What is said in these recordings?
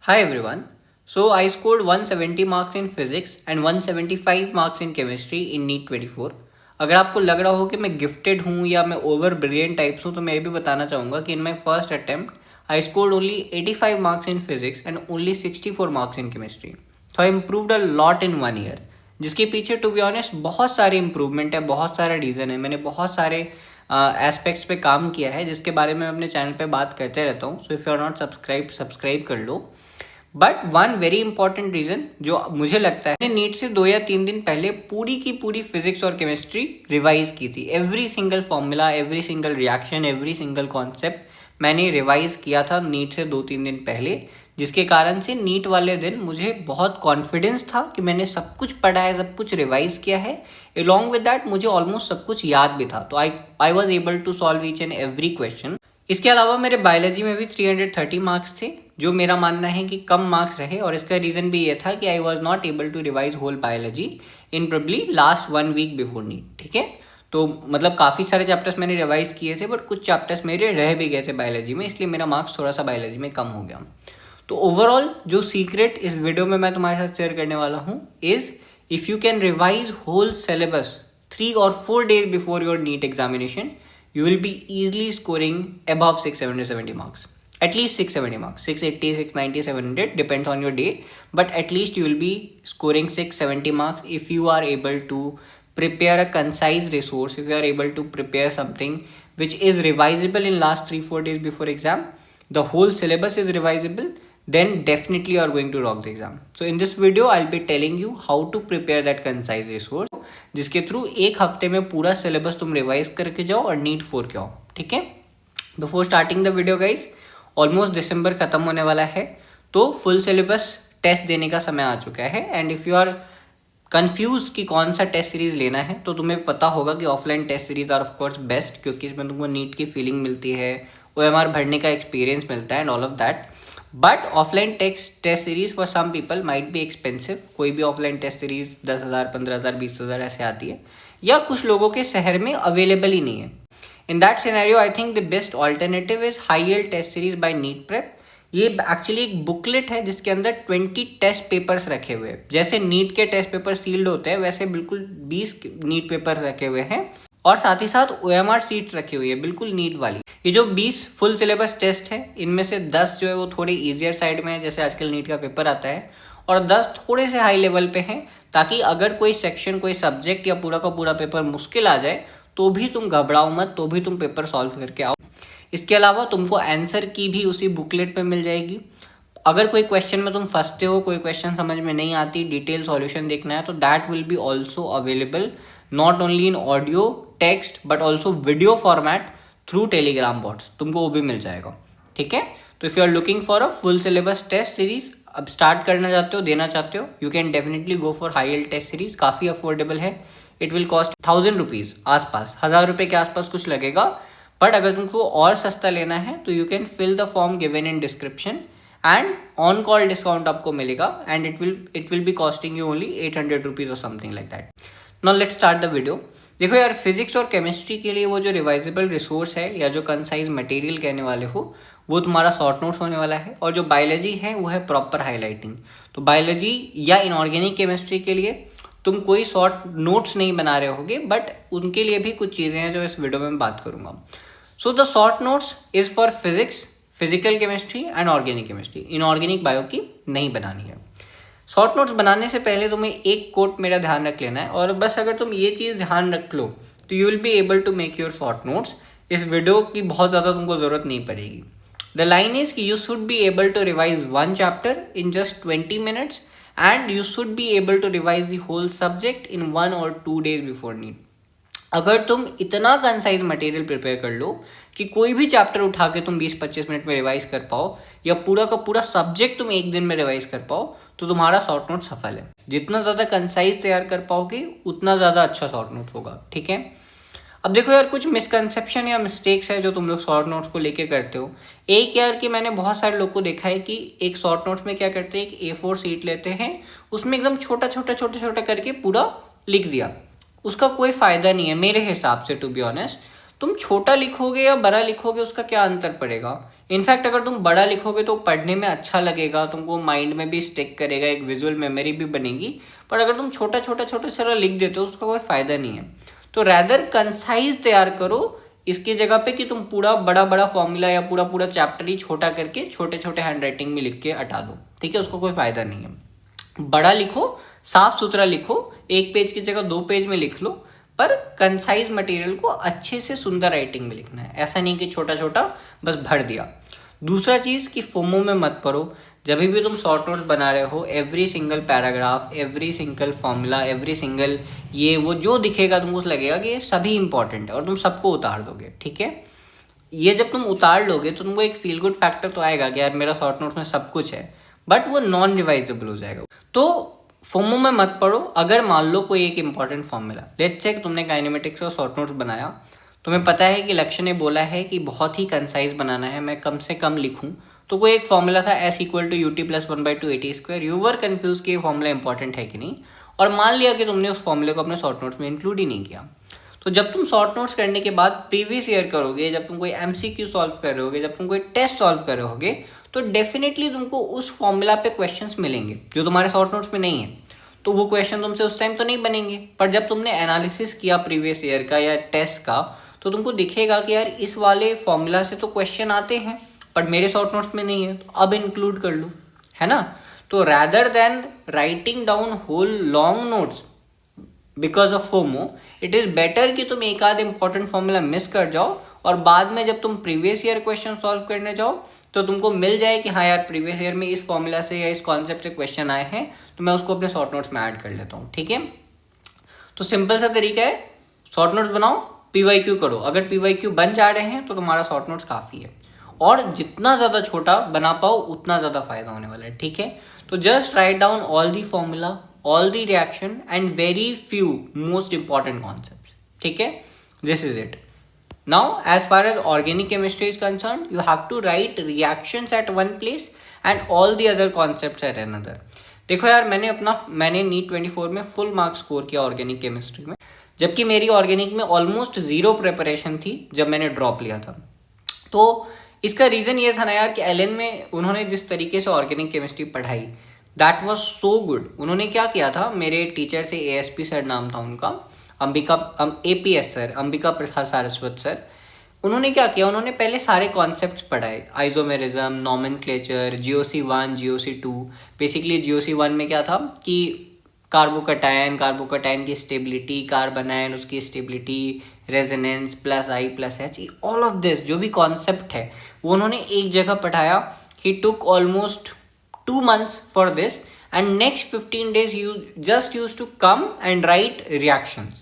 Hi everyone. So I scored 170 marks in physics and 175 marks in chemistry in NEET 24. अगर आपको लग रहा हो कि मैं गिफ्टेड हूँ या मैं ओवर ब्रिलियंट टाइप्स हूँ तो मैं ये भी बताना चाहूँगा कि in my first attempt I scored only 85 marks in physics and only 64 marks in chemistry. तो I improved a lot in 1 year. जिसके पीछे टू बी ऑनेस्ट बहुत सारे इंप्रूवमेंट है, बहुत सारा रीज़न है. मैंने बहुत सारे एस्पेक्ट्स पे काम किया है जिसके बारे में अपने चैनल पे बात करते रहता हूँ. So if you are not subscribe कर लो. But one very important reason जो मुझे लगता है, नीट से 2 या 3 दिन पहले पूरी की पूरी फिजिक्स और केमिस्ट्री रिवाइज की थी. Every single formula, every single reaction, every single concept मैंने रिवाइज किया था नीट से 2-3 दिन पहले. जिसके कारण से नीट वाले दिन मुझे बहुत कॉन्फिडेंस था कि मैंने सब कुछ पढ़ा है, सब कुछ रिवाइज किया है. अलॉन्ग विद दैट मुझे ऑलमोस्ट सब कुछ याद भी था. तो I was able to solve each and every question. इसके अलावा मेरे बायोलॉजी में भी 330 मार्क्स थे, जो मेरा मानना है कि कम मार्क्स रहे. और इसका रीज़न भी ये था कि I was not able to revise whole biology in probably last 1 week before NEET. ठीक है, तो मतलब काफ़ी सारे चैप्टर्स मैंने रिवाइज किए थे, बट कुछ चैप्टर्स मेरे रह भी गए थे बायोलॉजी में, इसलिए मेरा मार्क्स थोड़ा सा बायोलॉजी में कम हो गया. तो ओवरऑल जो सीक्रेट इस वीडियो में मैं तुम्हारे साथ शेयर करने वाला हूँ is if you can revise whole syllabus 3 or 4 days before your NEET examination, you will be easily scoring above 670 marks. At least 670 marks. 680, 690, 700 depends on your day. But at least you will be scoring 670 marks if you are able to prepare a concise resource, if you are able to prepare something which is revisable in last 3-4 days before exam, the whole syllabus is revisable, then definitely you are going to rock the exam. So in this video I'll be telling you how to prepare that concise resource, जिसके through 1 हफ्ते में पूरा syllabus तुम revise करके जाओ और NEET 4 के आओ. ठीक है, before starting the video guys, almost दिसंबर खत्म होने वाला है, तो फुल सिलेबस टेस्ट देने का समय आ चुका है. And if you are confuse कि कौन सा टेस्ट सीरीज लेना है, तो तुम्हें पता होगा कि offline test series are of course best, क्योंकि इसमें तुमको नीट की फीलिंग मिलती है, OMR भरने का एक्सपीरियंस मिलता है and all of that. But offline test series for some people might be expensive. कोई भी ऑफलाइन टेस्ट सीरीज 10,000, 15,000, 20,000 ऐसे आती है, या कुछ लोगों के शहर में अवेलेबल ही नहीं है. In that scenario I think the best alternative is high yield test series by NEET prep. ये एक्चुअली एक बुकलेट है जिसके अंदर 20 टेस्ट पेपर्स रखे हुए हैं. जैसे नीट के टेस्ट पेपर सील्ड होते हैं, वैसे बिल्कुल 20 नीट पेपर रखे हुए हैं, और साथ ही साथ OMR सीट्स रखी हुई है बिल्कुल नीट वाली. ये जो 20 फुल सिलेबस टेस्ट है, इनमें से 10 जो है वो थोड़े ईजियर साइड में है, जैसे आजकल नीट का पेपर आता है, और 10 थोड़े से हाई लेवल पे हैं, ताकि अगर कोई सेक्शन, कोई सब्जेक्ट या पूरा का पूरा पेपर मुश्किल आ जाए तो भी तुम घबराओ मत, तो भी तुम पेपर सॉल्व करके आओ. इसके अलावा तुमको आंसर की भी उसी बुकलेट पे मिल जाएगी. अगर कोई क्वेश्चन में तुम फंसते हो, कोई क्वेश्चन समझ में नहीं आती, डिटेल सॉल्यूशन देखना है, तो that will be also available not only in audio text but also video format through Telegram bots. तुमको वो भी मिल जाएगा. ठीक है, तो if you are looking for a full syllabus test series, अब स्टार्ट करना चाहते हो, देना चाहते हो, you can definitely go for high yield test series. काफ़ी अफोर्डेबल है. इट विल कॉस्ट 1000 रुपीज़ आसपास, 1000 रुपये के आसपास कुछ लगेगा. बट अगर तुमको और सस्ता लेना है तो you can fill the form given in description and on call discount आपको मिलेगा, and it will be costing you only 800 rupees और something like that. Now let's start the video. देखो यार, फिजिक्स और केमिस्ट्री के लिए वो जो रिवाइजेबल रिसोर्स है, या जो कंसाइज मटेरियल कहने वाले हो, वो तुम्हारा शॉर्ट नोट्स होने वाला है. और जो बायोलॉजी है वो है प्रॉपर हाईलाइटिंग. तो बायोलॉजी या इनऑर्गेनिक केमिस्ट्री के लिए तुम कोई शॉर्ट नोट्स नहीं बना रहे होगे, बट उनके लिए भी कुछ चीज़ें हैं जो इस वीडियो में बात करूँगा. So the short notes is for physics, physical chemistry and organic chemistry. Inorganic bio की नहीं बनानी है. शॉर्ट नोट्स बनाने से पहले तुम्हें एक कोट मेरा ध्यान रख लेना है, और बस अगर तुम ये चीज़ ध्यान रख लो तो you will be able to make your short notes. इस वीडियो की बहुत ज़्यादा तुमको ज़रूरत नहीं पड़ेगी. द लाइन इज कि you should be able to revise 1 chapter in just 20 minutes and you should be able to revise the whole subject in 1 or 2 days before NEET. अगर तुम इतना कंसाइज मटेरियल प्रिपेयर कर लो कि कोई भी chapter उठा के तुम 20-25 मिनट में रिवाइज कर पाओ, या पूरा का पूरा सब्जेक्ट तुम एक दिन में रिवाइज कर पाओ, तो तुम्हारा शॉर्ट नोट सफल है. जितना ज़्यादा कंसाइज तैयार कर पाओगे उतना ज़्यादा अच्छा शॉर्ट नोट होगा. ठीक है, अब देखो यार, कुछ मिसकंसेप्शन या मिस्टेक्स है जो तुम लोग शॉर्ट नोट्स को लेके करते हो. एक यार कि मैंने बहुत सारे लोग को देखा है कि एक शॉर्ट नोट्स में क्या करते हैं, एक A4 शीट लेते हैं, उसमें एकदम छोटा छोटा करके पूरा लिख दिया. उसका कोई फ़ायदा नहीं है मेरे हिसाब से. टू बी ऑनेस्ट, तुम छोटा लिखोगे या बड़ा लिखोगे उसका क्या अंतर पड़ेगा. इनफैक्ट अगर तुम बड़ा लिखोगे तो पढ़ने में अच्छा लगेगा, तुमको माइंड में भी स्टिक करेगा, एक विजुअल मेमोरी भी बनेगी। पर अगर तुम छोटा छोटा छोटा छोटा लिख देते हो उसका कोई फ़ायदा नहीं है। तो रैदर कंसाइज तैयार करो इसकी जगह पे कि तुम पूरा बड़ा बड़ा फॉर्मूला या पूरा पूरा चैप्टर ही छोटा करके छोटे छोटे हैंड राइटिंग में लिख के हटा दो, ठीक है, उसको कोई फ़ायदा नहीं है। बड़ा लिखो, साफ सुथरा लिखो, 1 पेज की जगह 2 पेज में लिख लो, पर कंसाइज मटेरियल को अच्छे से सुंदर राइटिंग में लिखना है, ऐसा नहीं कि छोटा छोटा बस भर दिया। दूसरा चीज़ कि फोमो में मत पड़ो। जब भी तुम शॉर्ट नोट्स बना रहे हो, every single paragraph, every single formula, every single ये वो जो दिखेगा तुमको लगेगा कि ये सभी इंपॉर्टेंट है और तुम सबको उतार दोगे, ठीक है। ये जब तुम उतार लोगे तो तुमको एक फील गुड फैक्टर तो आएगा कि यार मेरा शॉर्ट नोट्स में सब कुछ है, बट वो नॉन रिवाइजेबल हो जाएगा। तो फोमो में मत पड़ो। अगर मान लो कोई एक इंपॉर्टेंट फॉर्मूला, लेट्स चेक तुमने काइनेमेटिक्स का शॉर्ट नोट्स बनाया, तुम्हें पता है कि लक्ष्य ने बोला है कि बहुत ही कंसाइज बनाना है, मैं कम से कम लिखूं, तो कोई एक फॉर्मूला था S=UT+1/2AT²। यू वर कन्फ्यूज कि ये फॉर्मूला इंपॉर्टेंट है कि नहीं, और मान लिया कि तुमने उस फॉर्मूले को अपने शॉर्ट नोट्स में इंक्लूड ही नहीं किया। तो जब तुम शॉर्ट नोट्स करने के बाद प्रीवियस ईयर करोगे, जब तुम कोई MCQ सॉल्व कर रहे होगे, जब तुम कोई टेस्ट सॉल्व कर रहे होगे, तो डेफिनेटली तुमको उस फॉर्मूला पे क्वेश्चंस मिलेंगे जो तुम्हारे शॉर्ट नोट्स में नहीं है। तो वो क्वेश्चन तुमसे उस टाइम तो नहीं बनेंगे, पर जब तुमने एनालिसिस किया प्रीवियस ईयर का या टेस्ट का, तो तुमको दिखेगा कि यार इस वाले फॉर्मूला से तो क्वेश्चन आते हैं पर मेरे शॉर्ट नोट्स में नहीं है, तो अब इंक्लूड कर लो, है ना। तो rather than writing down whole long notes because of FOMO, it is better कि तुम एक आध इंपॉर्टेंट फॉर्मूला मिस कर जाओ और बाद में जब तुम प्रीवियस ईयर क्वेश्चन सॉल्व करने जाओ तो तुमको मिल जाए कि हाँ यार प्रीवियस ईयर में इस फॉर्मूला से या इस कॉन्सेप्ट से क्वेश्चन आए हैं, तो मैं उसको अपने शॉर्ट नोट्स में ऐड कर लेता हूँ, ठीक है। तो सिंपल सा तरीका है, शॉर्ट नोट्स बनाओ, PYQ करो। अगर PYQ बन जा रहे हैं तो तुम्हारा शॉर्ट नोट्स काफ़ी है, और जितना ज़्यादा छोटा बना पाओ उतना ज़्यादा फायदा होने वाला है, ठीक है। तो just write down all the formula, all the reaction and very few most important concepts, ठीक है। This is it. Now as far as organic chemistry is concerned, you have to write reactions at one place and all the other concepts at another. देखो यार मैंने NEET 24 में full marks score किया organic chemistry में, जबकि मेरी organic में almost 0 preparation थी जब मैंने ड्रॉप लिया था। तो इसका रीज़न ये था ना यार कि एलन में उन्होंने जिस तरीके से ऑर्गेनिक केमिस्ट्री पढ़ाई, दैट वॉज सो गुड। उन्होंने क्या किया था, मेरे टीचर थे ASP सर नाम था उनका, APS sir, Ambika Prasad Saraswat sir. उन्होंने क्या किया, उन्होंने पहले सारे कॉन्सेप्ट्स पढ़ाए, isomerism, nomenclature, GOC1, GOC2। Basically GOC1 में क्या था कि कार्बोकटायन की स्टेबिलिटी, कार्बनायन उसकी stability, resonance, +I+H, all of this जो भी कॉन्सेप्ट है वो उन्होंने एक जगह पढ़ाया। ही took almost 2 months for this, and next 15 days you just used to come and write reactions.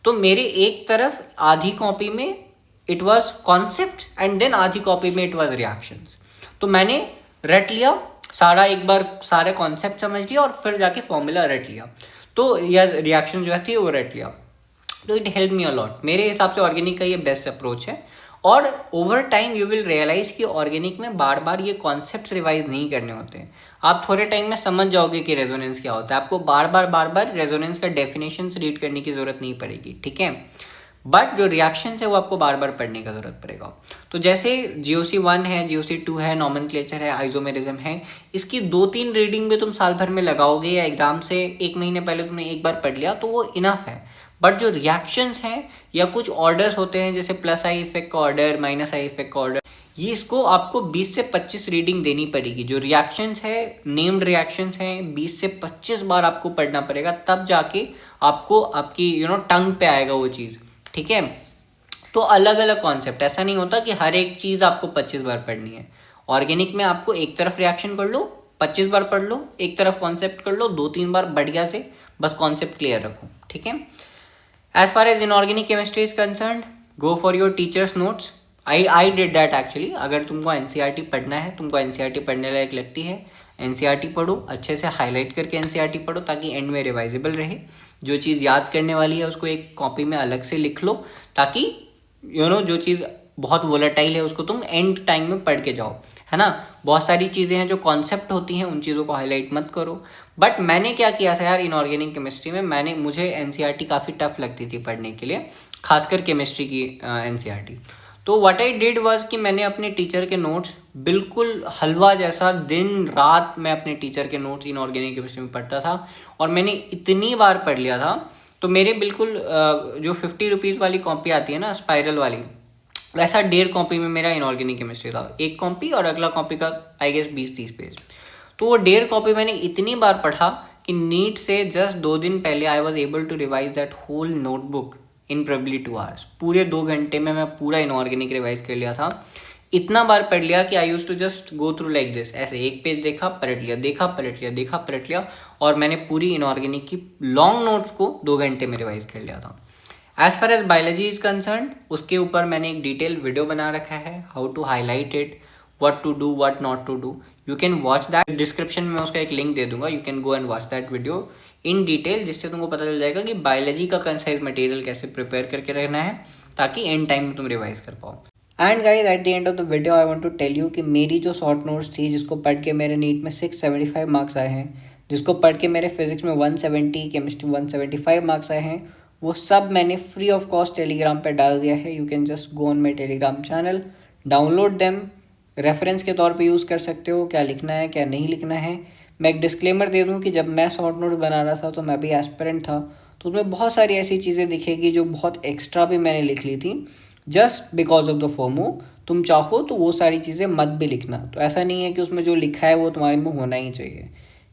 तो मेरे एक तरफ आधी कॉपी में it was concept and then आधी कॉपी में it was reactions। तो मैंने रट लिया सारा, एक बार सारे कॉन्सेप्ट समझ लिया और फिर जाके फॉर्मूला रट लिया, तो या रिएक्शन जो थी वो रट लिया। तो इट हेल्प मी अलॉट। मेरे हिसाब से ऑर्गेनिक का ये बेस्ट अप्रोच है। और over time you will realise कि ऑर्गेनिक में बार बार ये कॉन्सेप्ट्स रिवाइज नहीं करने होते हैं। आप थोड़े टाइम में समझ जाओगे कि रेजोनेंस क्या होता है, आपको बार बार रेजोनेंस का डेफिनेशंस रीड करने की जरूरत नहीं पड़ेगी, ठीक है। बट जो रिएक्शंस है वो आपको बार बार पढ़ने का जरूरत पड़ेगा। तो जैसे GOC1 है, GOC2 है, नॉमेनक्लेचर है, आइसोमेरिज्म है, इसकी 2-3 रीडिंग भी तुम साल भर में लगाओगे या एग्जाम से 1 महीने पहले तुमने एक बार पढ़ लिया तो वो इनफ है। बट जो रिएक्शंस हैं या कुछ ऑर्डर्स होते हैं जैसे +I इफेक्ट का ऑर्डर, -I इफेक्ट का ऑर्डर, ये इसको आपको 20 से 25 रीडिंग देनी पड़ेगी। जो रिएक्शंस है, नेम्ड रिएक्शंस हैं, 20 से 25 बार आपको पढ़ना पड़ेगा, तब जाके आपको आपकी टंग पे आएगा वो चीज़, ठीक है। तो अलग अलग कॉन्सेप्ट, ऐसा नहीं होता कि हर एक चीज़ आपको 25 बार पढ़नी है। ऑर्गेनिक में आपको एक तरफ रिएक्शन कर लो, 25 बार पढ़ लो, एक तरफ कॉन्सेप्ट कर लो 2-3 बार बढ़िया से, बस कॉन्सेप्ट क्लियर रखो, ठीक है। As far as inorganic chemistry is concerned, go for your teacher's notes. I did that actually. अगर तुमको NCERT पढ़ना है, तुमको NCERT पढ़ने लायक लगती है, NCERT पढ़ो, अच्छे से हाईलाइट करके NCERT पढ़ो ताकि एंड में रिवाइजेबल रहे। जो चीज़ याद करने वाली है उसको एक कॉपी में अलग से लिख लो ताकि जो चीज़ बहुत वोलेटाइल है उसको तुम एंड टाइम में पढ़ के जाओ, है ना। बहुत सारी चीज़ें हैं जो कॉन्सेप्ट होती हैं, उन चीज़ों को हाईलाइट मत करो। बट मैंने क्या किया था यार इनऑर्गेनिक केमिस्ट्री में, मुझे NCERT काफ़ी टफ लगती थी पढ़ने के लिए, खासकर केमिस्ट्री की NCERT। तो व्हाट आई डिड वाज कि मैंने अपने टीचर के नोट्स बिल्कुल हलवा जैसा दिन रात मैं अपने टीचर के नोट्स इनऑर्गेनिक केमिस्ट्री में पढ़ता था, और मैंने इतनी बार पढ़ लिया था। तो मेरे बिल्कुल जो 50 रुपीज़ वाली कॉपी आती है ना स्पाइरल वाली, वैसा 1.5 कॉपी में मेरा इनऑर्गेनिक केमिस्ट्री था, एक कॉपी और अगला कॉपी का आई गेस 20-30 पेज। तो वो 1.5 कॉपी मैंने इतनी बार पढ़ा कि नीट से जस्ट 2 दिन पहले I was able to revise that whole notebook in probably 2 hours. पूरे 2 घंटे में मैं पूरा इनऑर्गेनिक रिवाइज कर लिया था। इतना बार पढ़ लिया कि I use to just go through like this, ऐसे एक पेज देखा पलट लिया, देखा पलट लिया, देखा पलट लिया, और मैंने पूरी इनऑर्गेनिक की लॉन्ग नोट्स को 2 घंटे में रिवाइज कर लिया था। As far as biology is concern, उसके ऊपर मैंने एक डिटेल वीडियो बना रखा है, how to highlight it, what to do, what not to do. You can watch that, description में उसका एक लिंक दे दूंगा, you can go and watch that video in detail, जिससे तुमको पता चल जाएगा कि बायोलॉजी का कंसाइज मटेरियल कैसे प्रिपेयर करके रखना है ताकि एंड टाइम में तुम रिवाइज कर पाओ। And guys at the end of the video I want to tell you कि मेरी जो शॉर्ट नोट्स थी, जिसको पढ़ के मेरे नीट में 675 मार्क्स आए हैं, जिसको पढ़ के मेरे फिजिक्स में 170, केमिस्ट्री 175 मार्क्स आए हैं, वो सब मैंने फ्री ऑफ कॉस्ट टेलीग्राम पे डाल दिया है। You can just go on my Telegram channel, download them, reference के तौर पे यूज़ कर सकते हो, क्या लिखना है क्या नहीं लिखना है। मैं एक डिस्क्लेमर दे दूँ कि जब मैं शॉर्ट नोट्स बना रहा था तो मैं भी एस्पिरेंट था, तो उसमें बहुत सारी ऐसी चीज़ें दिखेगी जो बहुत एक्स्ट्रा भी मैंने लिख ली थी just because of the FOMO. तुम चाहो तो वो सारी चीज़ें मत भी लिखना, तो ऐसा नहीं है कि उसमें जो लिखा है वो तुम्हारे में होना ही चाहिए,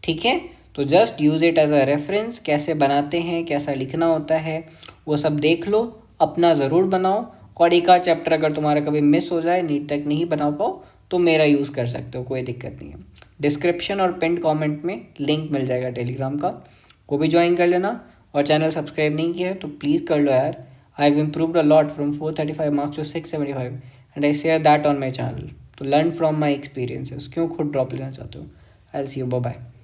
ठीक है। तो just use it as a reference, कैसे बनाते हैं, कैसा लिखना होता है, वो सब देख लो, अपना ज़रूर बनाओ। और एक आध चैप्टर अगर तुम्हारा कभी मिस हो जाए, नीट तक नहीं बना पाओ, तो मेरा यूज़ कर सकते हो, कोई दिक्कत नहीं है। डिस्क्रिप्शन और पिन कमेंट में लिंक मिल जाएगा टेलीग्राम का, वो भी ज्वाइन कर लेना। और चैनल सब्सक्राइब नहीं किया है तो प्लीज़ कर लो यार। I have improved a lot from 435 marks to 675 and I share that on my channel. तो लर्न फ्रॉम माई एक्सपीरियंसेस, क्यों खुद ड्रॉप लेना चाहते हो। I will see you, bye bye.